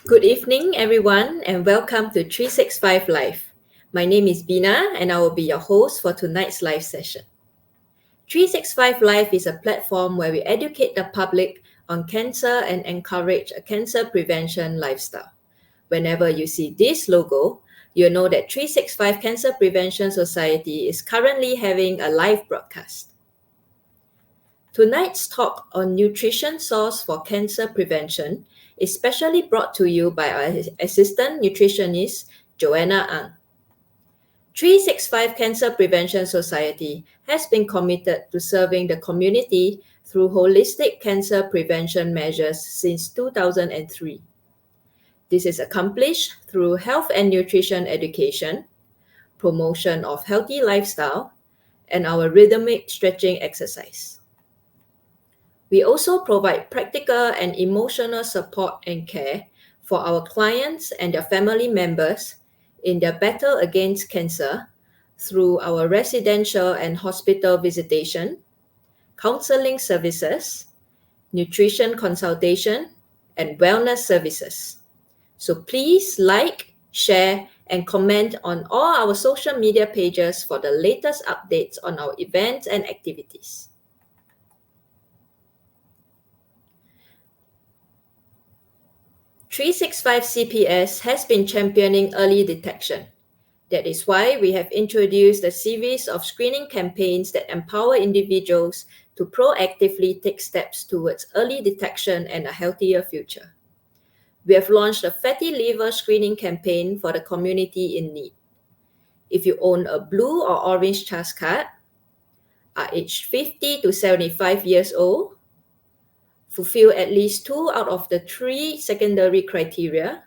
Good evening, everyone, and welcome to 365 Live. My name is Bina, and I will be your host for tonight's live session. 365 Live is a platform where we educate the public on cancer and encourage a cancer prevention lifestyle. Whenever you see this logo, you'll know that 365 Cancer Prevention Society is currently having a live broadcast. Tonight's talk on nutrition source for cancer prevention is specially brought to you by our assistant nutritionist, Joanna Ang. 365 Cancer Prevention Society has been committed to serving the community through holistic cancer prevention measures since 2003. This is accomplished through health and nutrition education, promotion of healthy lifestyle, and our rhythmic stretching exercise. We also provide practical and emotional support and care for our clients and their family members in their battle against cancer through our residential and hospital visitation, counseling services, nutrition consultation, and wellness services. So please like, share, and comment on all our social media pages for the latest updates on our events and activities. "365 CPS has been championing early detection. That is why we have introduced a series of screening campaigns that empower individuals to proactively take steps towards early detection and a healthier future. We have launched a fatty liver screening campaign for the community in need. If you own a blue or orange CHAS card, are aged 50 to 75 years old, fulfill at least 2 out of the 3 secondary criteria,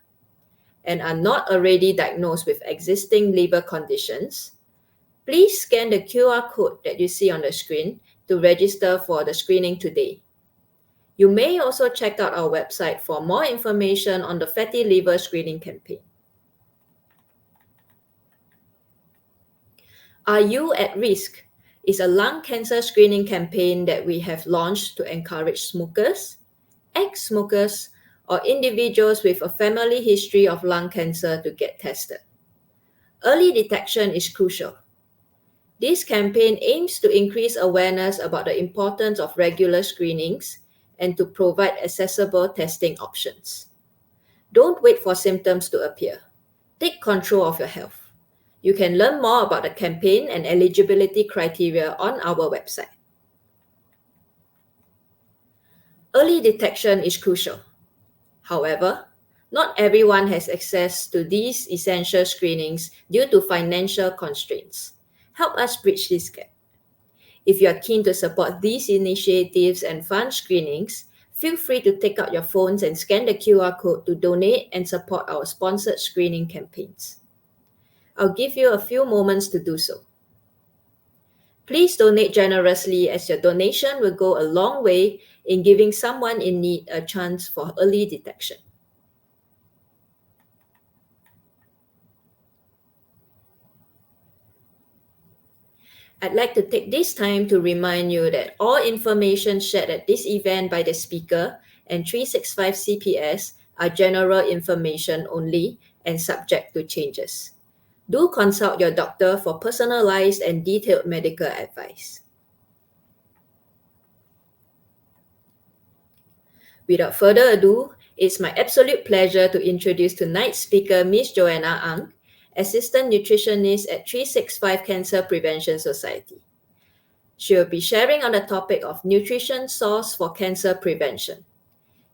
and are not already diagnosed with existing liver conditions, please scan the QR code that you see on the screen to register for the screening today. You may also check out our website for more information on the fatty liver screening campaign. Are You at Risk is a lung cancer screening campaign that we have launched to encourage smokers, ex-smokers, or individuals with a family history of lung cancer to get tested. Early detection is crucial. This campaign aims to increase awareness about the importance of regular screenings and to provide accessible testing options. Don't wait for symptoms to appear. Take control of your health. You can learn more about the campaign and eligibility criteria on our website. Early detection is crucial. However, not everyone has access to these essential screenings due to financial constraints. Help us bridge this gap. If you are keen to support these initiatives and fund screenings, feel free to take out your phones and scan the QR code to donate and support our sponsored screening campaigns. I'll give you a few moments to do so. Please donate generously, as your donation will go a long way in giving someone in need a chance for early detection. I'd like to take this time to remind you that all information shared at this event by the speaker and 365 CPS are general information only and subject to changes. Do consult your doctor for personalized and detailed medical advice. Without further ado, it's my absolute pleasure to introduce tonight's speaker, Ms. Joanna Ang, Assistant Nutritionist at 365 Cancer Prevention Society. She will be sharing on the topic of nutrition source for cancer prevention.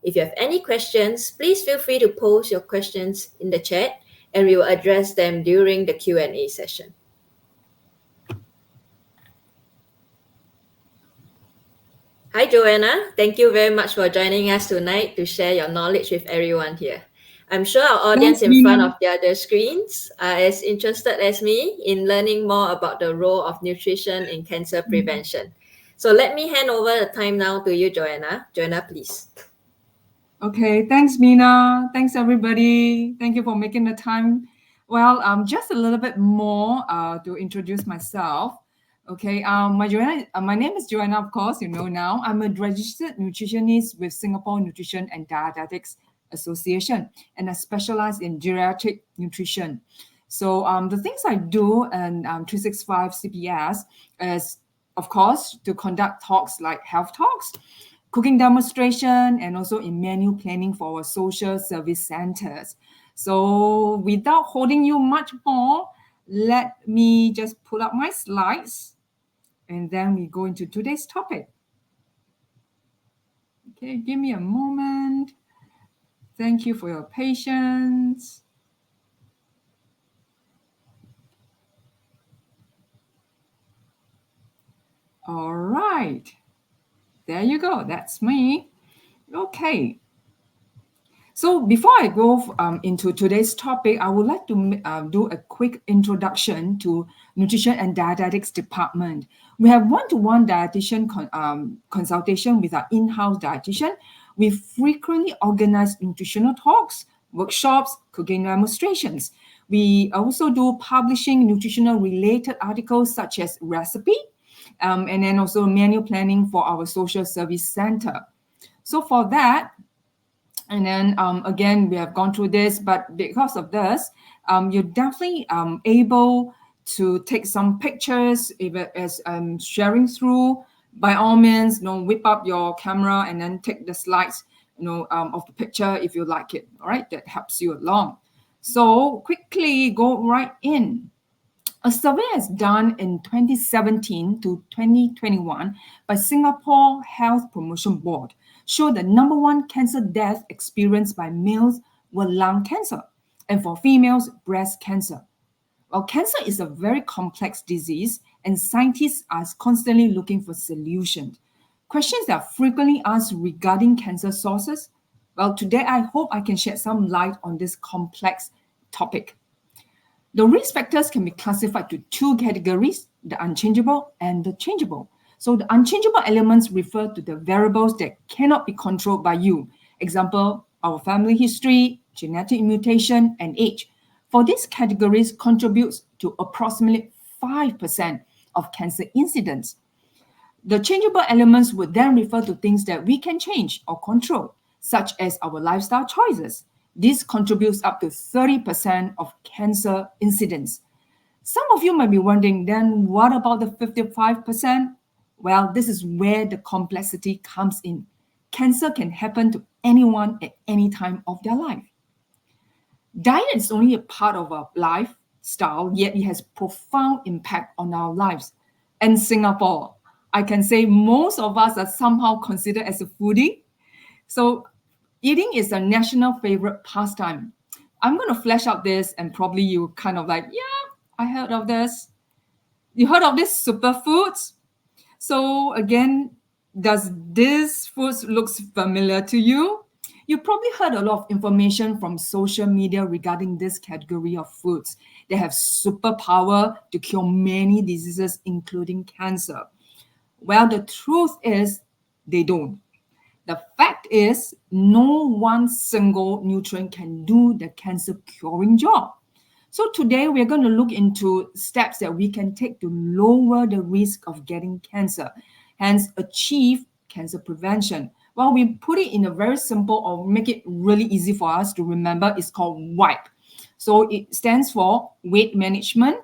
If you have any questions, please feel free to post your questions in the chat and we will address them during the Q&A session. Hi, Joanna. Thank you very much for joining us tonight to share your knowledge with everyone here. I'm sure our audience in front of the other screens are as interested as me in learning more about the role of nutrition in cancer prevention. So let me hand over the time now to you, Joanna. Joanna, please. Okay, thanks, Mina. Thanks, everybody. Thank you for making the time. Well, just a little bit more to introduce myself. Okay, my name is Joanna, of course, you know now. I'm a registered nutritionist with Singapore Nutrition and Dietetics Association, and I specialize in geriatric nutrition. So the things I do in 365 CPS is, of course, to conduct talks like health talks, cooking demonstration, and also in menu planning for our social service centers. So without holding you much more, let me just pull up my slides and then we go into today's topic. Okay, give me a moment. Thank you for your patience. All right. There you go. That's me. Okay. So before I go into today's topic, I would like to do a quick introduction to Nutrition and Dietetics Department. We have one-to-one dietitian consultation with our in-house dietitian. We frequently organize nutritional talks, workshops, cooking demonstrations. We also do publishing nutritional-related articles such as recipe, and then also menu planning for our social service center. So for that, and then again, we have gone through this, but because of this, you're definitely able to take some pictures as I'm sharing through. By all means, whip up your camera and then take the slides, of the picture if you like it. All right, that helps you along. So quickly go right in. A survey is done in 2017 to 2021 by Singapore Health Promotion Board showed the number one cancer death experienced by males were lung cancer, and for females, breast cancer. Well, cancer is a very complex disease, and scientists are constantly looking for solutions. Questions that are frequently asked regarding cancer sources. Well, today I hope I can shed some light on this complex topic. The risk factors can be classified to two categories, the unchangeable and the changeable. So the unchangeable elements refer to the variables that cannot be controlled by you. Example, our family history, genetic mutation, and age. For these categories contributes to approximately 5% of cancer incidents. The changeable elements would then refer to things that we can change or control, such as our lifestyle choices. This contributes up to 30% of cancer incidents. Some of you might be wondering, then what about the 55%? Well, this is where the complexity comes in. Cancer can happen to anyone at any time of their life. Diet is only a part of our lifestyle, yet it has profound impact on our lives. In Singapore, I can say most of us are somehow considered as a foodie. So eating is a national favorite pastime. I'm going to flesh out this and probably you kind of like, yeah, I heard of this. You heard of this superfoods? So again, does this food looks familiar to you? You probably heard a lot of information from social media regarding this category of foods. They have superpower to cure many diseases, including cancer. Well, the truth is they don't. The fact is, no one single nutrient can do the cancer curing job. So today we're going to look into steps that we can take to lower the risk of getting cancer, hence achieve cancer prevention. Well, we put it in a very simple or make it really easy for us to remember. It's called WIPE. So it stands for weight management,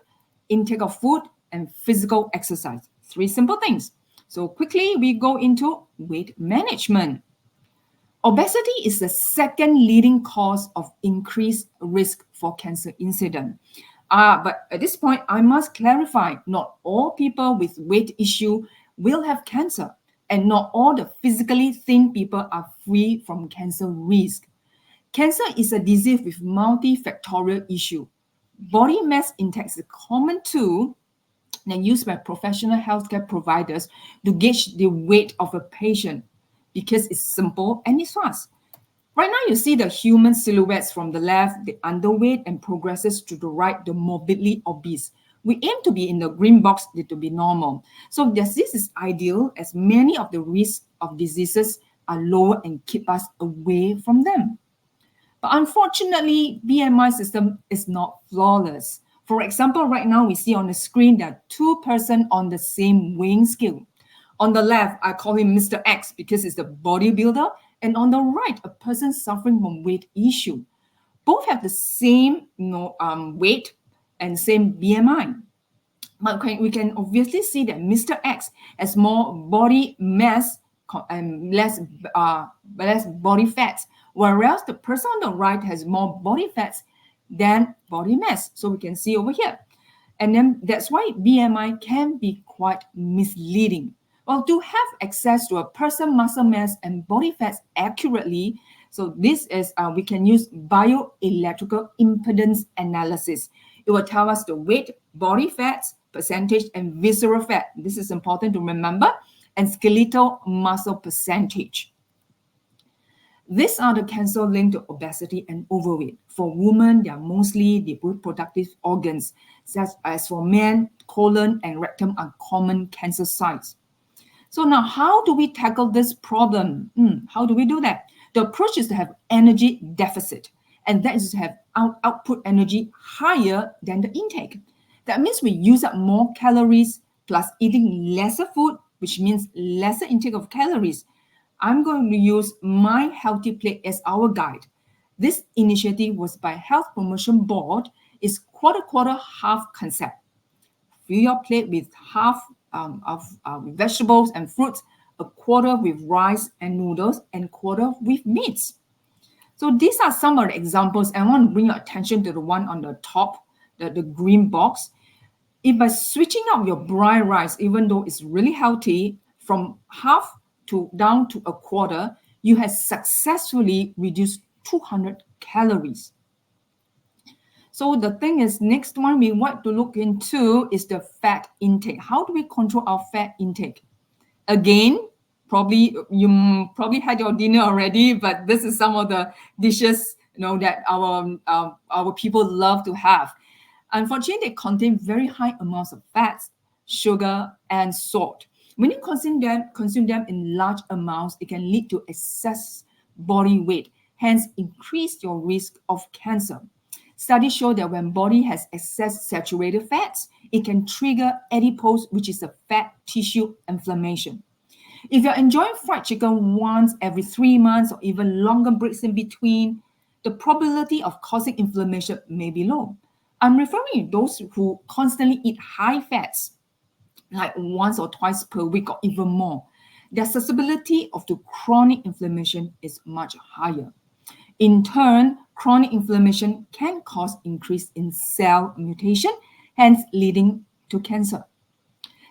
intake of food, and physical exercise. Three simple things. So quickly we go into weight management. Obesity is the second leading cause of increased risk for cancer incident. But at this point, I must clarify, not all people with weight issue will have cancer, and not all the physically thin people are free from cancer risk. Cancer is a disease with multifactorial issue. Body mass index is a common tool and used by professional healthcare providers to gauge the weight of a patient because it's simple and it's fast. Right now, you see the human silhouettes from the left, the underweight, and progresses to the right, the morbidly obese. We aim to be in the green box to be normal. So this is ideal as many of the risks of diseases are low and keep us away from them. But unfortunately, BMI system is not flawless. For example, right now we see on the screen there are two persons on the same weighing scale. On the left, I call him Mr. X because he's the bodybuilder, And on the right, a person suffering from weight issue. Both have the same weight and same BMI. But we can obviously see that Mr. X has more body mass and less body fats, whereas the person on the right has more body fats than body mass. So we can see over here. And then that's why BMI can be quite misleading. Well, to have access to a person muscle mass and body fats accurately, so this is we can use bioelectrical impedance analysis. It will tell us the weight, body fats, percentage, and visceral fat. This is important to remember, and skeletal muscle percentage. These are the cancer linked to obesity and overweight. For women, they are mostly the reproductive organs, such as for men, colon and rectum are common cancer sites. So now, how do we tackle this problem? How do we do that? The approach is to have energy deficit, and that is to have output energy higher than the intake. That means we use up more calories plus eating lesser food, which means lesser intake of calories. I'm going to use My Healthy Plate as our guide. This initiative was by Health Promotion Board. It's quarter, half concept. Fill your plate with half of vegetables and fruits, a quarter with rice and noodles, and quarter with meats. So these are some of the examples. I want to bring your attention to the one on the top, the green box. If by switching out your brown rice, even though it's really healthy, from half to down to a quarter, you have successfully reduced 200 calories. So the thing is, next one we want to look into is the fat intake. How do we control our fat intake? Again, you probably had your dinner already, but this is some of the dishes that our people love to have. Unfortunately, they contain very high amounts of fats, sugar, and salt. When you consume them in large amounts, it can lead to excess body weight, hence increase your risk of cancer. Studies show that when body has excess saturated fats, it can trigger adipose, which is a fat tissue inflammation. If you're enjoying fried chicken once every 3 months or even longer breaks in between, the probability of causing inflammation may be low. I'm referring to those who constantly eat high fats, like once or twice per week or even more. Their susceptibility to chronic inflammation is much higher. In turn, chronic inflammation can cause increase in cell mutation, hence leading to cancer.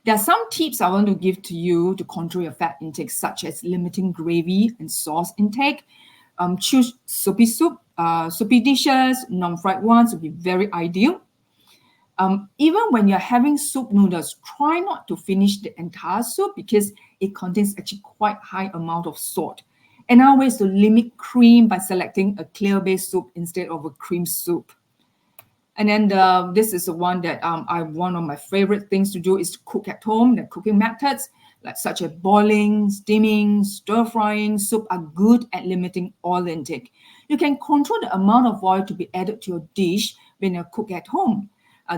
There are some tips I want to give to you to control your fat intake, such as limiting gravy and sauce intake. Choose soupy dishes, non-fried ones would be very ideal. Even when you're having soup noodles, try not to finish the entire soup because it contains actually quite high amount of salt. Another way is to limit cream by selecting a clear-based soup instead of a cream soup. And then this is the one that one of my favorite things to do is to cook at home. The cooking methods, such as boiling, steaming, stir-frying soup are good at limiting oil intake. You can control the amount of oil to be added to your dish when you cook at home.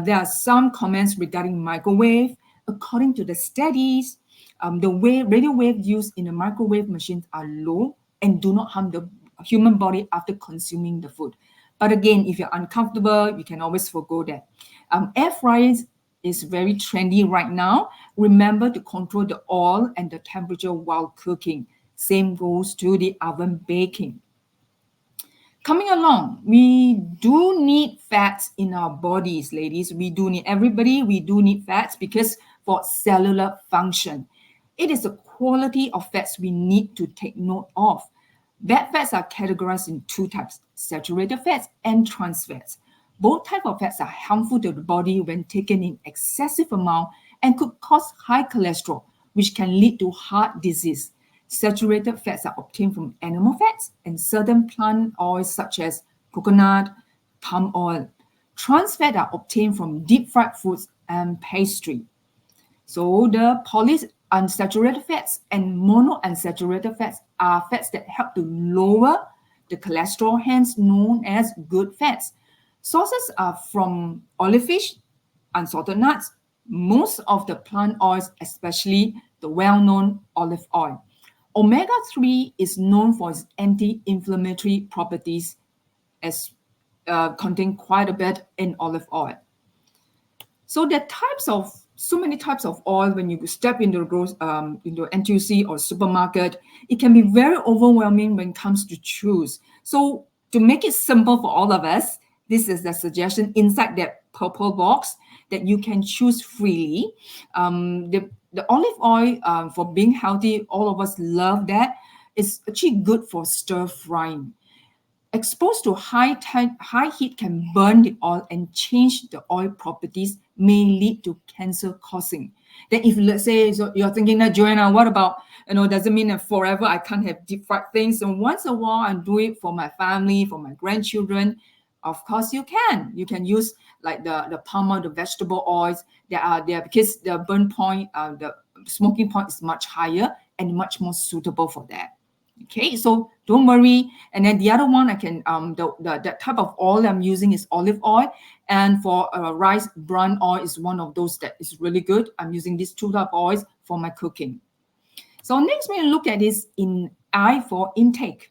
There are some comments regarding microwave. According to the studies, the radio wave used in the microwave machines are low and do not harm the human body after consuming the food. But again, if you're uncomfortable, you can always forgo that. Air fryers is very trendy right now. Remember to control the oil and the temperature while cooking. Same goes to the oven baking. Coming along, we do need fats in our bodies, ladies. We do need fats because for cellular function. It is the quality of fats we need to take note of. Bad fats are categorized in two types, saturated fats and trans fats. Both types of fats are harmful to the body when taken in excessive amount and could cause high cholesterol, which can lead to heart disease. Saturated fats are obtained from animal fats and certain plant oils such as coconut, palm oil. Trans fats are obtained from deep fried foods and pastry. So the polyunsaturated fats and monounsaturated fats are fats that help to lower the cholesterol, hence known as good fats. Sources are from olive fish, unsalted nuts, most of the plant oils, especially the well-known olive oil. Omega-3 is known for its anti-inflammatory properties, as contain quite a bit in olive oil. So there are so many types of oil. When you step into into NTUC or supermarket, it can be very overwhelming when it comes to choose. So to make it simple for all of us, this is the suggestion inside that purple box that you can choose freely. The olive oil, for being healthy, all of us love that. It's actually good for stir frying. Exposed to high heat can burn the oil and change the oil properties, may lead to cancer causing. Then if let's say you're thinking that, Joanna, what about, does it mean that forever I can't have deep fried things? And once a while I do it for my family, for my grandchildren. Of course you can. You can use like the palm oil, the vegetable oils that are there, because the burn point, the smoking point is much higher and much more suitable for that. Okay, so don't worry. And then the other one, I can that type of oil I'm using is olive oil, and for rice, bran oil is one of those that is really good. I'm using these two type of oils for my cooking. So next, we're going to look at this in I for intake.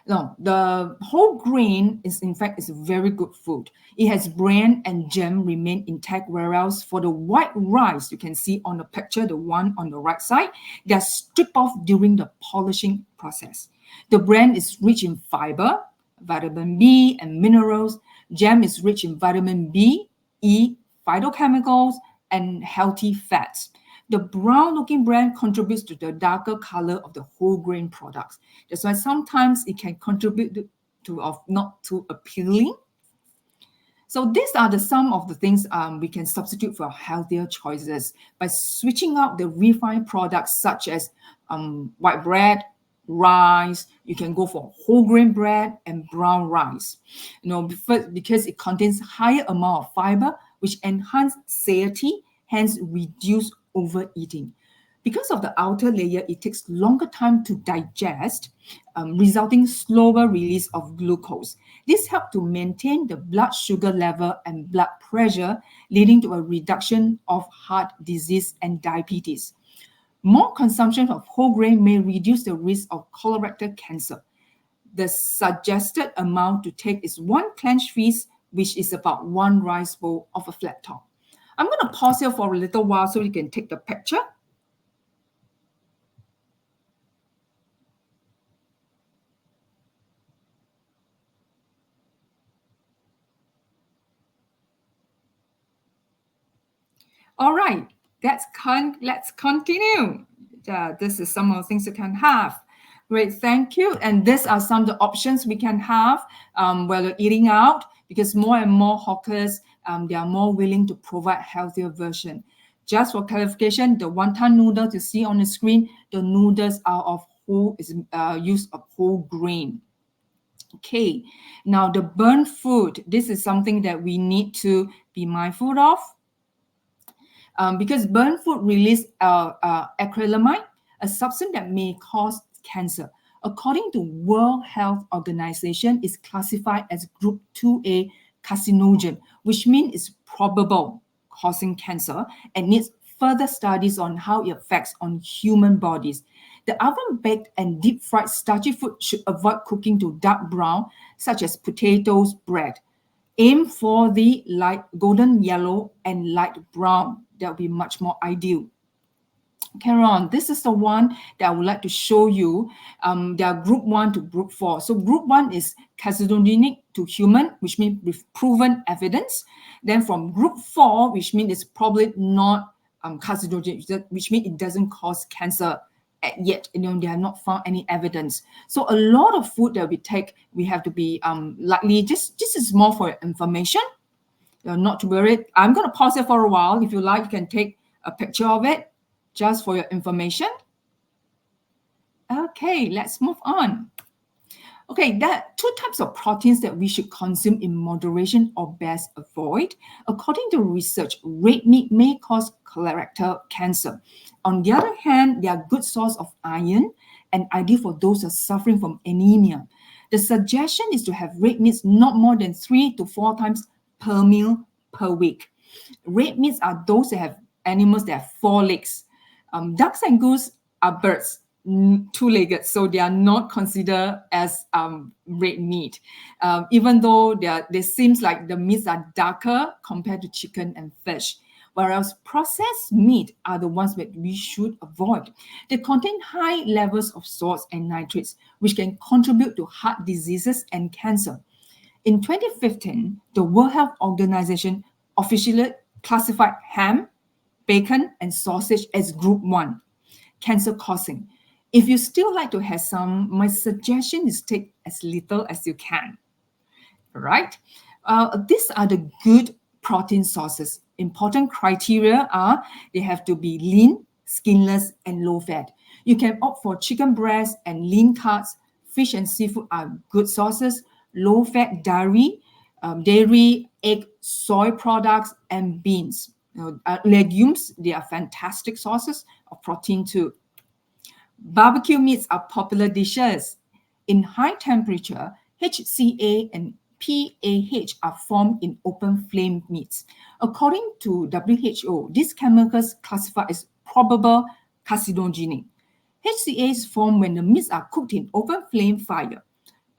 Now, the whole grain is in fact is a very good food. It has bran and germ remain intact, whereas for the white rice, you can see on the picture, the one on the right side, they are stripped off during the polishing process. The bran is rich in fiber, vitamin B, and minerals. Germ is rich in vitamin B, E, phytochemicals, and healthy fats. The brown-looking bran contributes to the darker color of the whole grain products. That's why sometimes it can contribute to not too appealing. So these are some of the things we can substitute for healthier choices by switching out the refined products such as white bread, rice. You can go for whole grain bread and brown rice. Because it contains higher amount of fiber, which enhance satiety, hence reduce overeating. Because of the outer layer, it takes longer time to digest, resulting slower release of glucose. This helps to maintain the blood sugar level and blood pressure, leading to a reduction of heart disease and diabetes. More consumption of whole grain may reduce the risk of colorectal cancer. The suggested amount to take is 1 clenched fist, which is about 1 rice bowl of a flat top. I'm going to pause here for a little while so you can take the picture. All right, let's continue. This is some of the things you can have. Great, thank you. And these are some of the options we can have while you're eating out, because more and more hawkers, they are more willing to provide healthier version. Just for clarification, the wonton noodles you see on the screen, the noodles are use of whole grain. Okay, now the burnt food, this is something that we need to be mindful of. Because burnt food release acrylamide, a substance that may cause cancer. According to World Health Organization, is classified as group 2A carcinogen, which means it's probable causing cancer and needs further studies on how it affects on human bodies. The oven-baked and deep-fried starchy food should avoid cooking to dark brown, such as potatoes, bread. Aim for the light golden yellow and light brown. That will be much more ideal. Carry on. This is the one that I would like to show you. There are group 1 to group 4. So group 1 is carcinogenic to human, which means with proven evidence. Then from group 4, which means it's probably not carcinogenic, which means it doesn't cause cancer yet. They have not found any evidence. So a lot of food that we take, we have to be likely, this is more for information. Not to worry. I'm going to pause it for a while. If you like, you can take a picture of it just for your information. Okay, let's move on. Okay, there are 2 types of proteins that we should consume in moderation or best avoid. According to research, red meat may cause colorectal cancer. On the other hand, they are a good source of iron and ideal for those who are suffering from anemia. The suggestion is to have red meats not more than 3 to 4 times per meal per week. Red meats are those that have animals that have 4 legs. Ducks and goose are birds, two-legged, so they are not considered as red meat, even though they seems like the meats are darker compared to chicken and fish. Whereas processed meat are the ones that we should avoid. They contain high levels of salts and nitrates, which can contribute to heart diseases and cancer. In 2015, the World Health Organization officially classified ham, bacon, and sausage as Group 1, cancer-causing. If you still like to have some, my suggestion is take as little as you can. All right? These are the good protein sources. Important criteria are they have to be lean, skinless, and low fat. You can opt for chicken breast and lean cuts. Fish and seafood are good sources. Low fat dairy, egg, soy products, and beans. Legumes, they are fantastic sources of protein too. Barbecue meats are popular dishes. In high temperature, HCA and PAH are formed in open flame meats. According to WHO, these chemicals classified as probable carcinogenic. HCA is formed when the meats are cooked in open flame fire.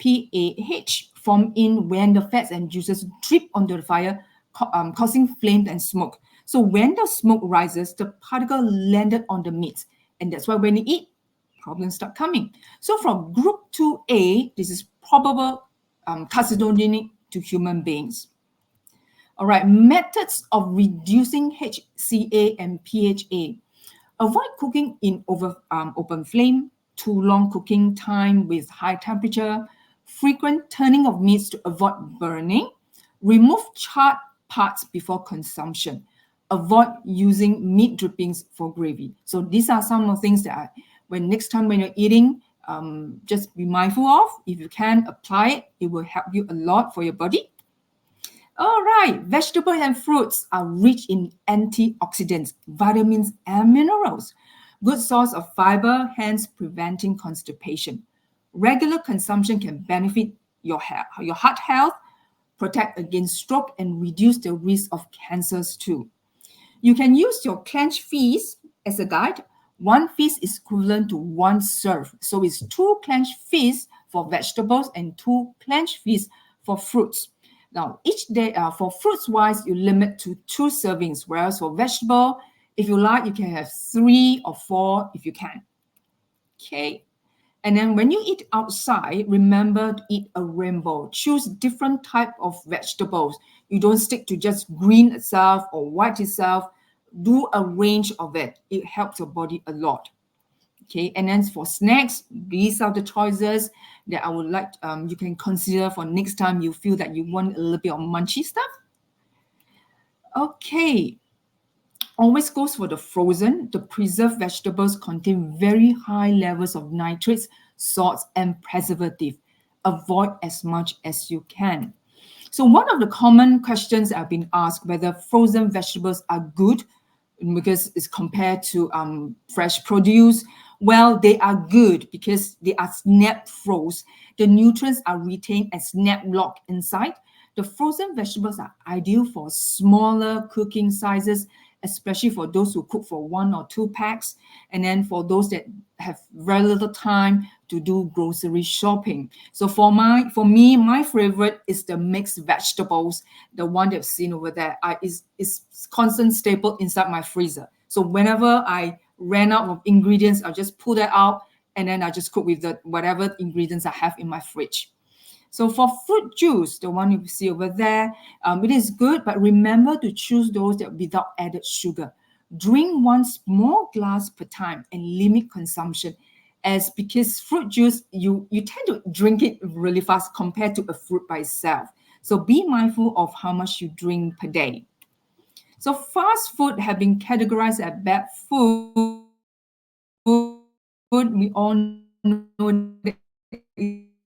PAH form in when the fats and juices drip onto the fire, causing flame and smoke. So when the smoke rises, the particle landed on the meat, and that's why when you eat, problems start coming. So from Group 2A, this is probable carcinogenic to human beings. All right, methods of reducing HCA and PAH. Avoid cooking in open flame, too long cooking time with high temperature, frequent turning of meats to avoid burning, remove charred parts before consumption, avoid using meat drippings for gravy. So these are some of the things that next time when you're eating, just be mindful of. If you can apply it, it will help you a lot for your body. All right, vegetables and fruits are rich in antioxidants, vitamins, and minerals. Good source of fiber, hence preventing constipation. Regular consumption can benefit your heart health, protect against stroke, and reduce the risk of cancers too. You can use your clenched fist as a guide. One fist is equivalent to one serve. So it's 2 clenched fists for vegetables and 2 clenched fists for fruits. Now, each day, for fruits-wise, you limit to 2 servings, whereas for vegetable, if you like, you can have 3 or 4 if you can. Okay. And then when you eat outside, remember to eat a rainbow. Choose different type of vegetables. You don't stick to just green itself or white itself. Do a range of it. It helps your body a lot. Okay, and then for snacks, these are the choices that I would like you can consider for next time you feel that you want a little bit of munchy stuff. Okay, always goes for the frozen. The preserved vegetables contain very high levels of nitrates, salts, and preservative. Avoid as much as you can. So one of the common questions I've been asked whether frozen vegetables are good because it's compared to fresh produce. Well, they are good because they are snap froze. The nutrients are retained and snap locked inside. The frozen vegetables are ideal for smaller cooking sizes, especially for those who cook for 1 or 2 packs, and then for those that have very little time to do grocery shopping. So for me, my favorite is the mixed vegetables, the one that you've seen over there. Is constant staple inside my freezer. So whenever I ran out of ingredients, I'll just pull that out and then I just cook with the whatever ingredients I have in my fridge. So for fruit juice, the one you see over there, it is good, but remember to choose those that without added sugar. Drink 1 small glass per time and limit consumption, as because fruit juice, you tend to drink it really fast compared to a fruit by itself. So be mindful of how much you drink per day. So fast food have been categorized as bad food. We all know that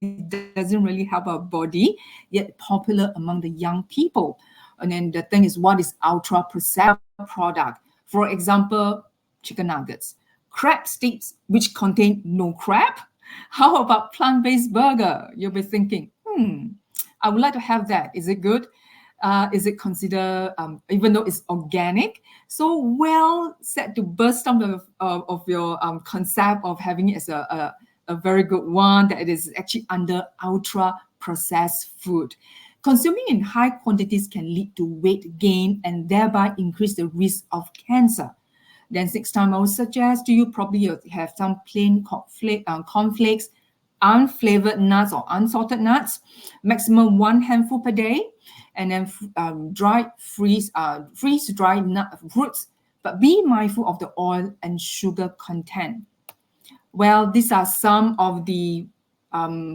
it doesn't really help our body, yet popular among the young people. And then the thing is, what is ultra processed product? For example, chicken nuggets, crab sticks, which contain no crab. How about plant-based burger? You'll be thinking, I would like to have that. Is it good? Is it considered, even though it's organic? So well set to burst some of your concept of having it as a very good one, that it is actually under ultra processed food. Consuming in high quantities can lead to weight gain and thereby increase the risk of cancer. Then next time I would suggest to you probably you have some plain cornflakes, unflavored nuts or unsalted nuts, maximum 1 handful per day, and then freeze dried nut fruits, but be mindful of the oil and sugar content. Well, these are some of the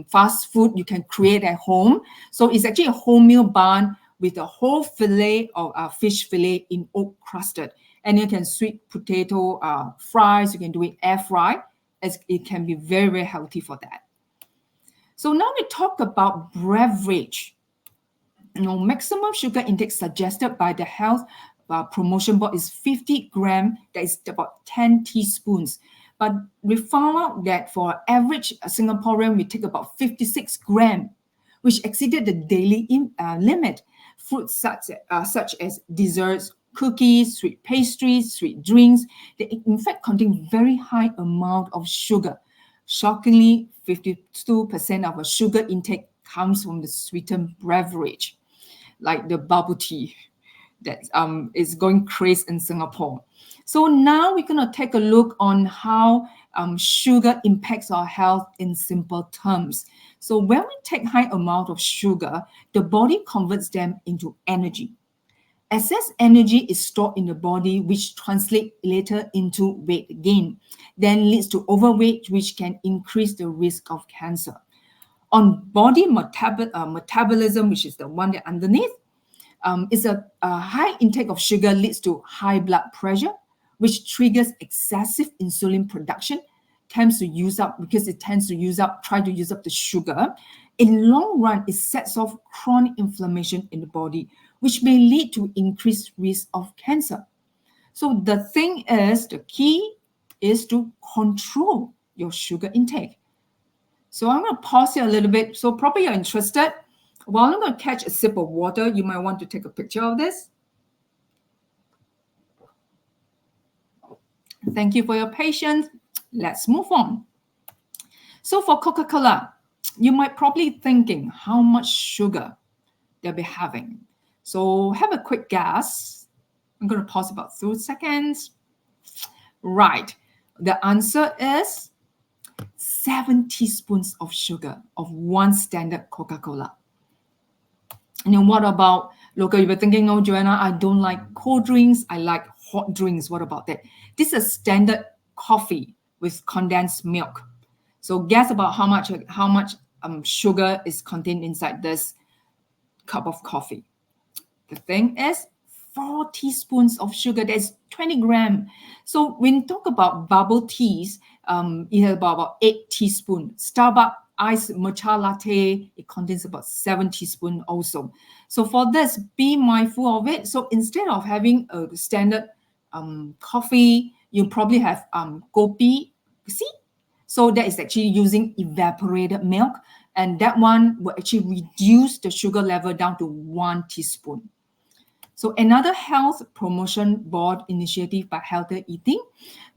fast food you can create at home. So it's actually a wholemeal bun with a whole fillet of fish fillet in oak crusted. And you can sweet potato fries, you can do it air fry, as it can be very, very healthy for that. So now we talk about beverage. Maximum sugar intake suggested by the Health Promotion Board is 50 grams, that is about 10 teaspoons. But we found out that for average Singaporean, we take about 56 grams, which exceeded the daily limit. Fruits such as desserts, cookies, sweet pastries, sweet drinks, they in fact contain very high amount of sugar. Shockingly, 52% of our sugar intake comes from the sweetened beverage, like the bubble tea that is going crazy in Singapore. So now we're going to take a look on how sugar impacts our health in simple terms. So when we take high amount of sugar, the body converts them into energy. Excess energy is stored in the body, which translates later into weight gain, then leads to overweight, which can increase the risk of cancer. On body metabolism, which is the one that underneath, is a high intake of sugar leads to high blood pressure, which triggers excessive insulin production, try to use up the sugar. In long run, it sets off chronic inflammation in the body, which may lead to increased risk of cancer. So the key is to control your sugar intake. So I'm going to pause here a little bit. So probably you're interested. While I'm going to catch a sip of water, you might want to take a picture of this. Thank you for your patience. Let's move on. So for Coca-Cola, you might probably thinking how much sugar they'll be having. So have a quick guess. I'm going to pause about 2 seconds. Right. The answer is 7 teaspoons of sugar of one standard Coca-Cola. And then what about local? You were thinking, no, Joanna, I don't like cold drinks. I like hot drinks. What about that? This is standard coffee with condensed milk. So guess about how much sugar is contained inside this cup of coffee. The thing is 4 teaspoons of sugar. That's 20 grams. So when you talk about bubble teas, it has about 8 teaspoons. Starbucks iced matcha latte, it contains about 7 teaspoons also. So for this, be mindful of it. So instead of having a standard coffee, you probably have kopi. See? So that is actually using evaporated milk. And that one will actually reduce the sugar level down to 1 teaspoon. So another health promotion board initiative by Healthier Eating,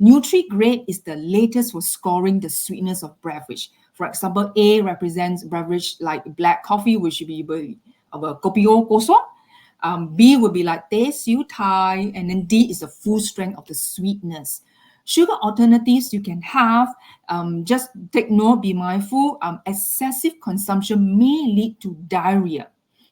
NutriGrade is the latest for scoring the sweetness of beverage. For example, A represents beverage like black coffee, which would be our kopi o kosong. B would be like teh siew thai, and then D is the full strength of the sweetness. Sugar alternatives you can have, just take note, be mindful, excessive consumption may lead to diarrhea.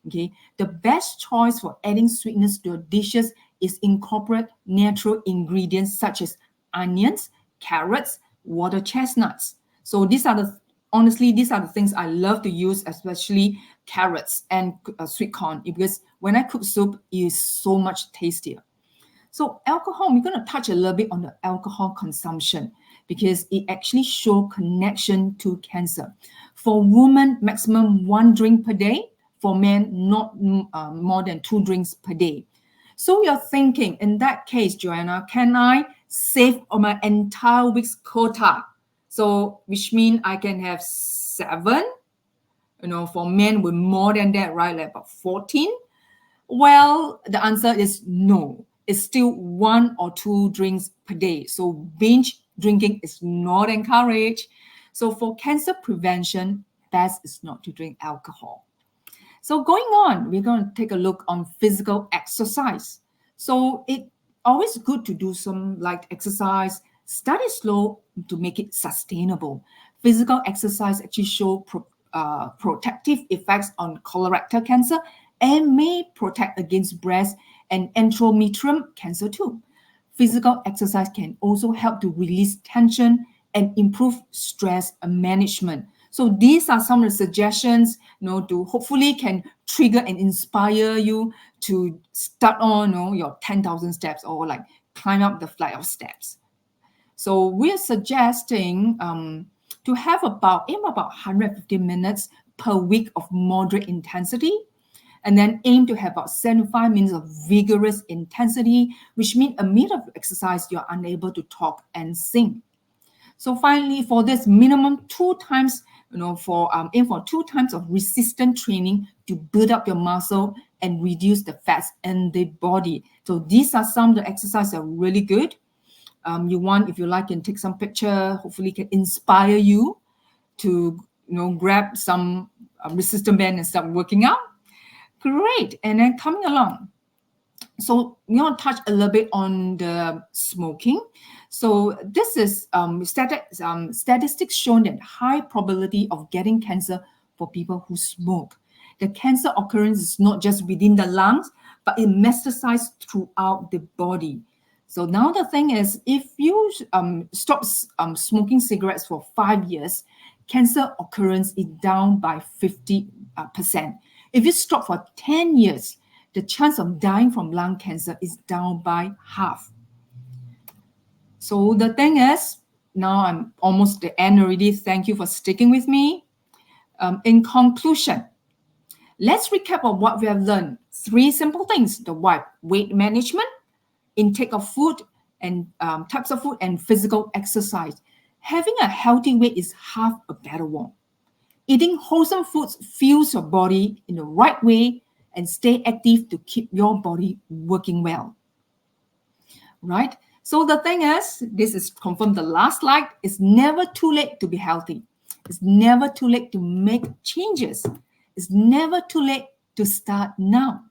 Okay, the best choice for adding sweetness to your dishes is incorporate natural ingredients such as onions, carrots, water chestnuts. So these are the things I love to use, especially carrots and sweet corn, because when I cook soup, it is so much tastier. So alcohol, we're going to touch a little bit on the alcohol consumption because it actually shows connection to cancer. For women, maximum 1 drink per day. For men, not more than 2 drinks per day. So you're thinking, in that case, Joanna, can I save on my entire week's quota? So which means I can have 7, for men with more than that, right? Like about 14. Well, the answer is no. It's still 1 or 2 drinks per day. So binge drinking is not encouraged. So for cancer prevention, best is not to drink alcohol. So going on, we're going to take a look on physical exercise. So it's always good to do some light exercise. Start it slow to make it sustainable. Physical exercise actually show protective effects on colorectal cancer and may protect against breast and endometrium cancer too. Physical exercise can also help to release tension and improve stress management. So these are some of the suggestions, to hopefully can trigger and inspire you to start on, your 10,000 steps or like climb up the flight of steps. So we're suggesting to have about 150 minutes per week of moderate intensity, and then aim to have about 75 minutes of vigorous intensity, which means a minute of exercise, you're unable to talk and sing. So finally, for this minimum 2 times, aim for 2 times of resistant training to build up your muscle and reduce the fats in the body. So these are some of the exercises that are really good. If you like, can take some picture, hopefully can inspire you to, grab some resistant band and start working out. Great. And then coming along. So we want to touch a little bit on the smoking. So this is statistics showing that high probability of getting cancer for people who smoke. The cancer occurrence is not just within the lungs, but it metastasizes throughout the body. So now the thing is, if you stop smoking cigarettes for 5 years, cancer occurrence is down by 50%. If you stop for 10 years, the chance of dying from lung cancer is down by half. So the thing is, now I'm almost at the end already. Thank you for sticking with me. In conclusion, let's recap on what we have learned. 3 simple things: the weight management, intake of food and types of food, and physical exercise. Having a healthy weight is half a battle one. Eating wholesome foods fuels your body in the right way and stay active to keep your body working well. Right? So the thing is, this is confirmed the last slide, it's never too late to be healthy. It's never too late to make changes. It's never too late to start now.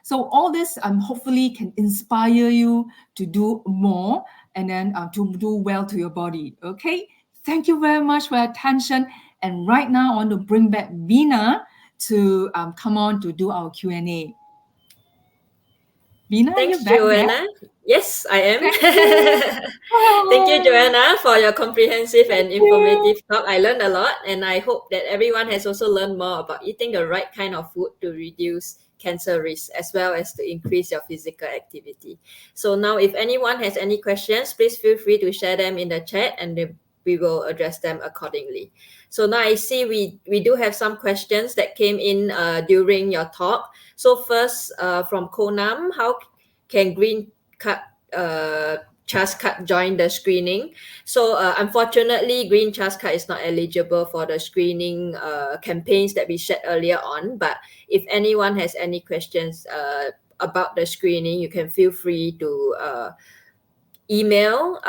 So all this hopefully can inspire you to do more and then to do well to your body. Okay? Thank you very much for your attention. And right now, I want to bring back Veena to come on to do our Q&A. Veena, Thanks, are you back Joanna. there? Yes, I am. Thank you. Thank you, Joanna, for your comprehensive and Thank you. informative talk. I learned a lot, and I hope that everyone has also learned more about eating the right kind of food to reduce cancer risk as well as to increase your physical activity. So now, if anyone has any questions, please feel free to share them in the chat, and we will address them accordingly. So now I see we do have some questions that came in during your talk. So first, from Konam, how can Green Chas Card join the screening? So unfortunately, Green Chas Card is not eligible for the screening campaigns that we shared earlier on. But if anyone has any questions about the screening, you can feel free to email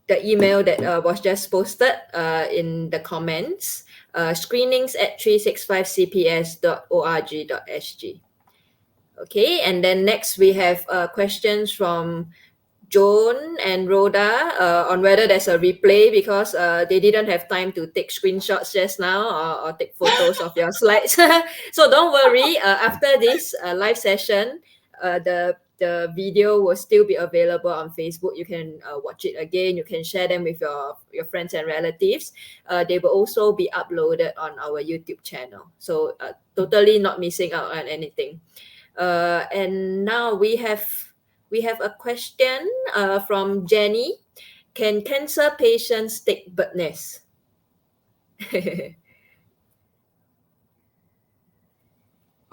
the email that was just posted in the comments, screenings@365cps.org.sg. Okay, and then next we have questions from Joan and Rhoda on whether there's a replay because they didn't have time to take screenshots just now or take photos of your slides. So don't worry, after this live session, the video will still be available on Facebook. You can watch it again. You can share them with your friends and relatives. They will also be uploaded on our YouTube channel. So totally not missing out on anything. And now we have a question from Jenny. Can cancer patients take bird nest?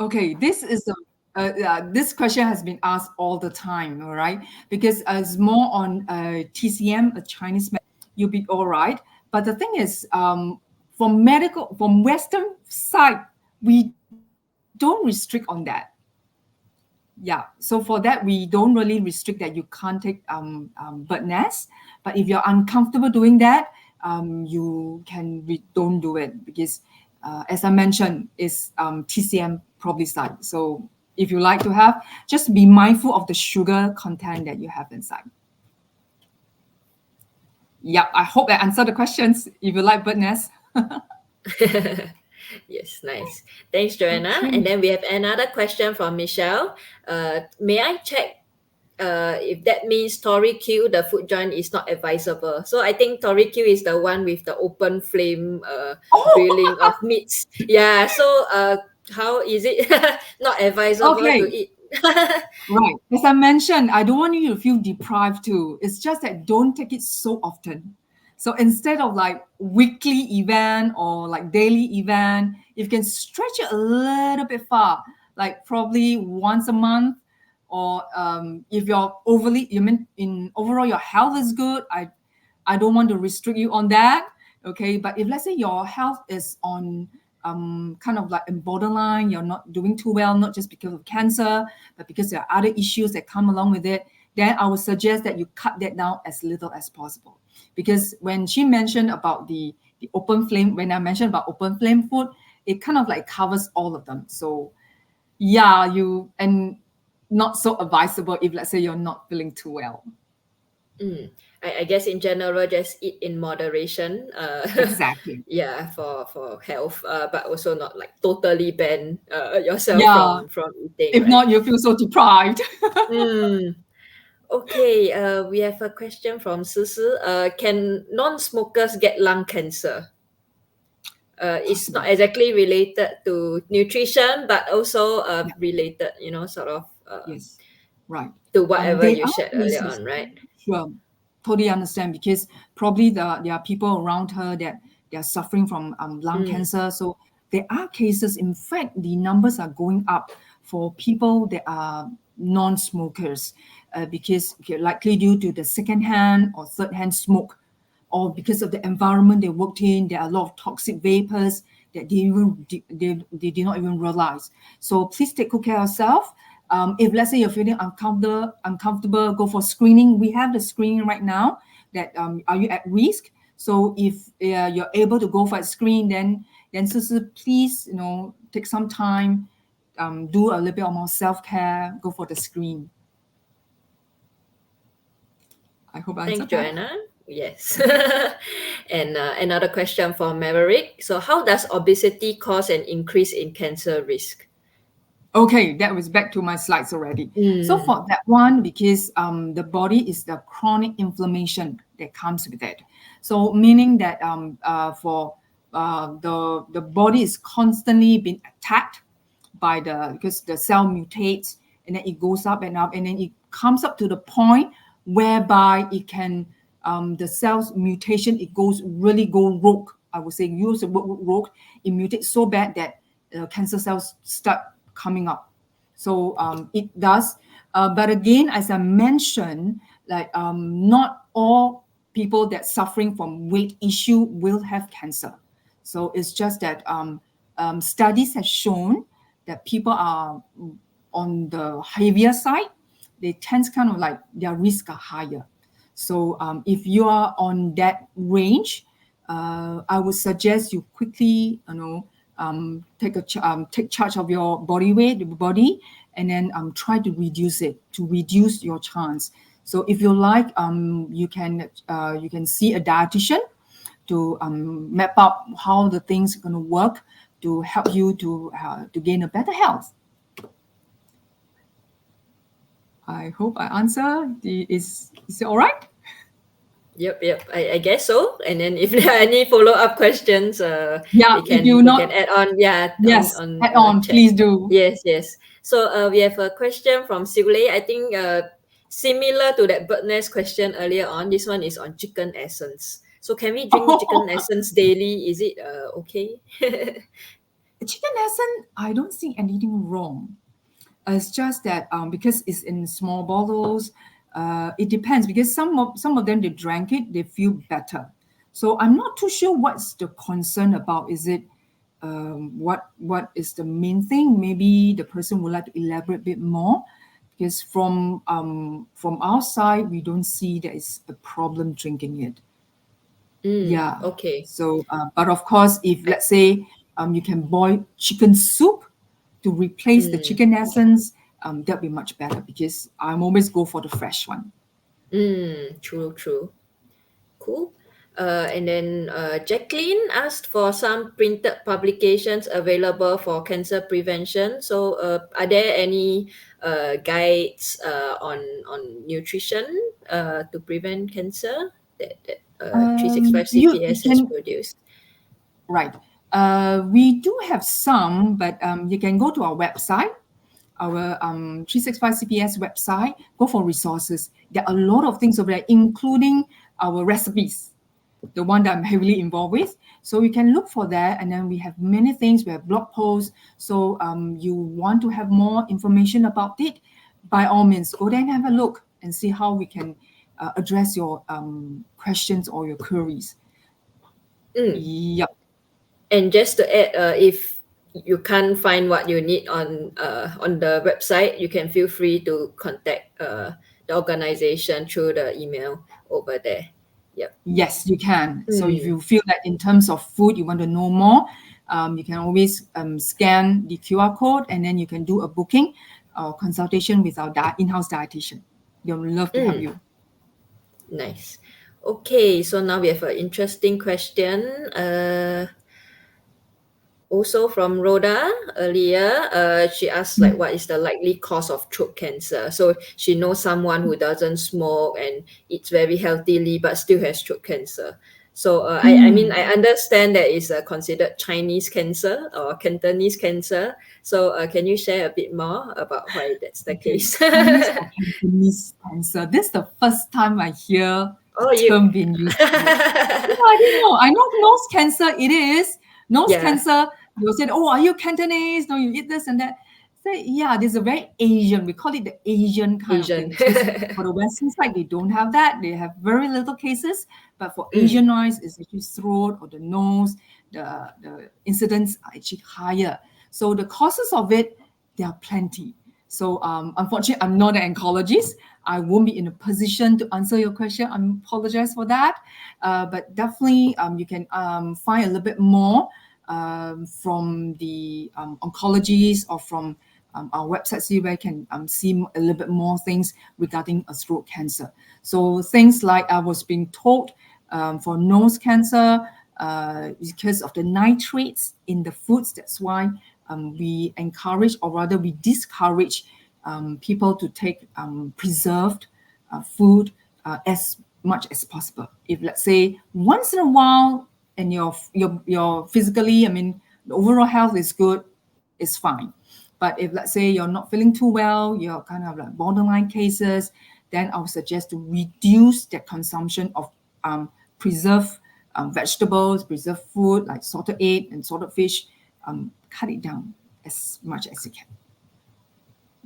Okay, this question has been asked all the time, all right? Because it's more on TCM, a Chinese medicine, you'll be all right. But the thing is, from Western side, we don't don't restrict on that. Yeah, so for that, we don't really restrict that you can't take bird nest. But if you're uncomfortable doing that, you can don't do it because, as I mentioned, it's TCM probably. So if you like to have, just be mindful of the sugar content that you have inside. Yeah, I hope I answered the questions. If you like bird nest. Yes, nice. Thanks, Joanna. Okay. And then we have another question from Michelle. May I check if that means Tori Q, the food joint, is not advisable? So I think Tori Q is the one with the open flame grilling of meats. Yeah. So how is it not advisable to Okay. eat? Right. As I mentioned, I don't want you to feel deprived too. It's just that don't take it so often. So instead of like weekly event or like daily event, if you can stretch it a little bit far, like probably once a month, or if you're you mean in overall your health is good, I don't want to restrict you on that. Okay. But if let's say your health is on kind of like in borderline, you're not doing too well, not just because of cancer, but because there are other issues that come along with it, then I would suggest that you cut that down as little as possible. Because when she mentioned about the open flame, when I mentioned about open flame food, it kind of like covers all of them. So yeah, and not so advisable if let's say you're not feeling too well. I guess in general, just eat in moderation. Exactly. Yeah, for health, but also not like totally ban yourself Yeah. from eating, If right? not, you feel so deprived. Mm. Okay, we have a question from Sisi. Can non-smokers get lung cancer? It's not Possible. exactly related to nutrition, but also Yeah. related, sort of Yes. Right. to whatever There you are shared earlier cases. on, right? Sure. Totally understand because probably there are people around her that they are suffering from lung cancer. So there are cases. In fact, the numbers are going up for people that are non-smokers because likely due to the second-hand or third-hand smoke, or because of the environment they worked in, there are a lot of toxic vapors that they did not even realize. So please take good care of yourself. If let's say you're feeling uncomfortable, go for screening. We have the screening right now. That are you at risk? So if you're able to go for a screen, then please take some time, do a little bit more self-care, go for the screen. I hope I Thanks, answered that. Joanna. Yes. And another question from Maverick. So, how does obesity cause an increase in cancer risk? Okay, that was back to my slides already. So for that one, because the body is the chronic inflammation that comes with it. So meaning that for the body is constantly being attacked by because the cell mutates and then it goes up and up and then it comes up to the point whereby it can the cell's mutation go rogue. I would say use the word rogue. It mutates so bad that cancer cells start coming up. So it does. But again, as I mentioned, like not all people that suffering from weight issue will have cancer. So it's just that studies have shown that people are on the heavier side. They tend kind of like their risk are higher. So if you are on that range, I would suggest you quickly, take charge of your body weight, and then try to reduce it to reduce your chance. So if you like, you can see a dietitian to map out how the things are going to work to help you to gain a better health. I hope I answer. Is it all right? Yep. I guess so. And then if there are any follow-up questions, Yeah, if you we not can add on. Yeah, yes, on add on, chat. please do. Yes. So we have a question from Siule. I think similar to that bird nest question earlier on. This one is on chicken essence. So can we drink chicken essence daily? Is it okay? Chicken essence, I don't see anything wrong. It's just that because it's in small bottles, it depends because some of them they drank it, they feel better. So I'm not too sure what's the concern about. Is it what is the main thing. Maybe the person would like to elaborate a bit more, because from our side, we don't see there is a problem drinking it. Yeah. Okay. So, but of course, if let's say you can boil chicken soup to replace the chicken essence, that'd be much better, because I'm always go for the fresh one. True. Cool. And then Jacqueline asked for some printed publications available for cancer prevention. So, are there any guides on nutrition to prevent cancer that 365 You CPS has can produced? Right. We do have some, but you can go to our website, our 365 CPS website, go for resources. There are a lot of things over there, including our recipes, the one that I'm heavily involved with. So you can look for that, and then we have many things. We have blog posts. So you want to have more information about it, by all means, go there and have a look and see how we can address your questions or your queries. Yep. And just to add, if you can't find what you need on the website, you can feel free to contact the organization through the email over there. Yep. Yes, you can. So if you feel that in terms of food, you want to know more, you can always scan the QR code, and then you can do a booking or consultation with our in-house dietitian. They'll love to help you. Nice. Okay, so now we have an interesting question. Also from Rhoda earlier, she asked like, what is the likely cause of throat cancer? So she knows someone who doesn't smoke and eats very healthily but still has throat cancer. So I mean, I understand that is considered Chinese cancer or Cantonese cancer. So can you share a bit more about why that's the case? Chinese or Cantonese cancer. This is the first time I hear the term being used. I don't know. I know nose cancer it is. Nose cancer, you said, oh, are you Cantonese? No, you eat this and that. So yeah, there's a very Asian, we call it the Asian kind of thing. For the Western side, they don't have that. They have very little cases. But for Asian wise, it's actually throat or the nose, the incidents are actually higher. So the causes of it, there are plenty. So unfortunately, I'm not an oncologist. I won't be in a position to answer your question. I apologize for that. But definitely, you can find a little bit more from the oncologists or from our website, see where you can see a little bit more things regarding a throat cancer. So things like I was being told for nose cancer, because of the nitrates in the foods, that's why we encourage, or rather we discourage people to take preserved food as much as possible. If let's say once in a while and your physically, I mean, the overall health is good, it's fine. But if let's say you're not feeling too well, you're kind of like borderline cases, then I would suggest to reduce the consumption of preserved vegetables, preserved food like salted egg and salted fish. Cut it down as much as you can.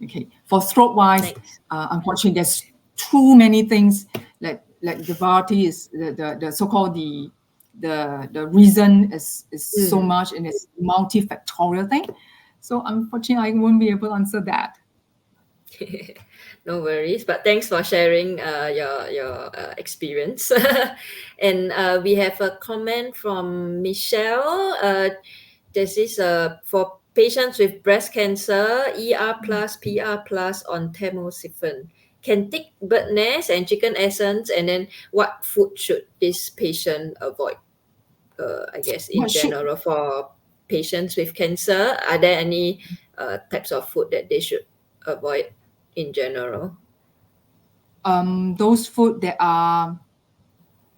Okay. For throat wise, unfortunately, there's too many things. Like the variety is the so-called the reason is so much, and it's multifactorial thing. So unfortunately, I won't be able to answer that. No worries, but thanks for sharing your experience. And we have a comment from Michelle. This is for patients with breast cancer, ER plus, PR plus on tamoxifen. Can take bird nest and chicken essence, and then what food should this patient avoid? I guess in general for patients with cancer, are there any types of food that they should avoid in general? Those food that are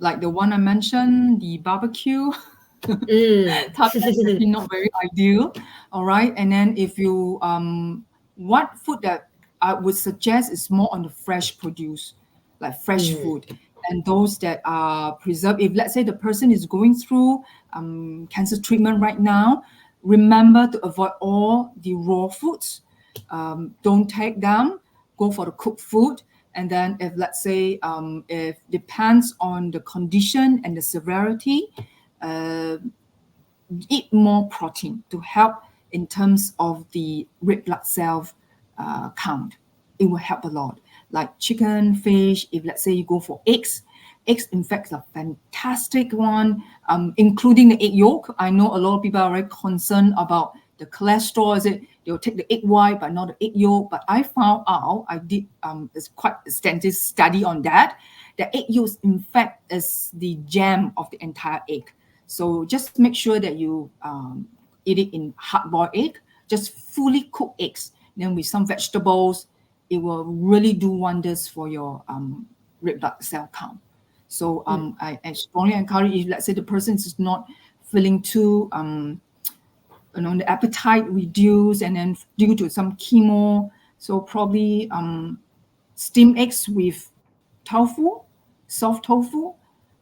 like the one I mentioned, the barbecue. That's actually not very ideal. All right. And then if you what food that I would suggest is more on the fresh produce, like fresh food, and those that are preserved. If let's say the person is going through cancer treatment right now, remember to avoid all the raw foods. Don't take them. Go for the cooked food. And then if let's say if depends on the condition and the severity, eat more protein to help in terms of the red blood cell count. It will help a lot. Like chicken, fish, if let's say you go for eggs, eggs in fact are fantastic one, including the egg yolk. I know a lot of people are very concerned about the cholesterol. Is it they'll take the egg white but not the egg yolk? But I found out, I did it's quite extensive study on that. The egg yolk in fact is the gem of the entire egg. So just make sure that you eat it in hard-boiled egg, just fully cooked eggs. Then with some vegetables, it will really do wonders for your red blood cell count. So I strongly encourage, if let's say the person is not feeling too, the appetite reduced, and then due to some chemo, so probably steamed eggs with tofu, soft tofu,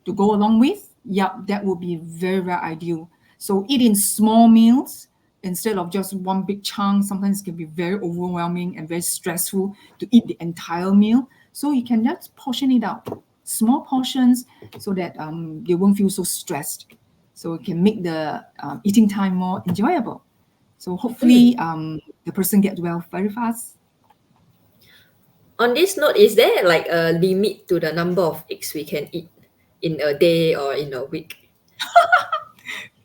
to go along with. Yep, that would be very, very ideal. So eat in small meals instead of just one big chunk. Sometimes it can be very overwhelming and very stressful to eat the entire meal. So you can just portion it out, small portions, so that they won't feel so stressed. So it can make the eating time more enjoyable. So hopefully the person gets well very fast. On this note, is there like a limit to the number of eggs we can eat in a day or in a week?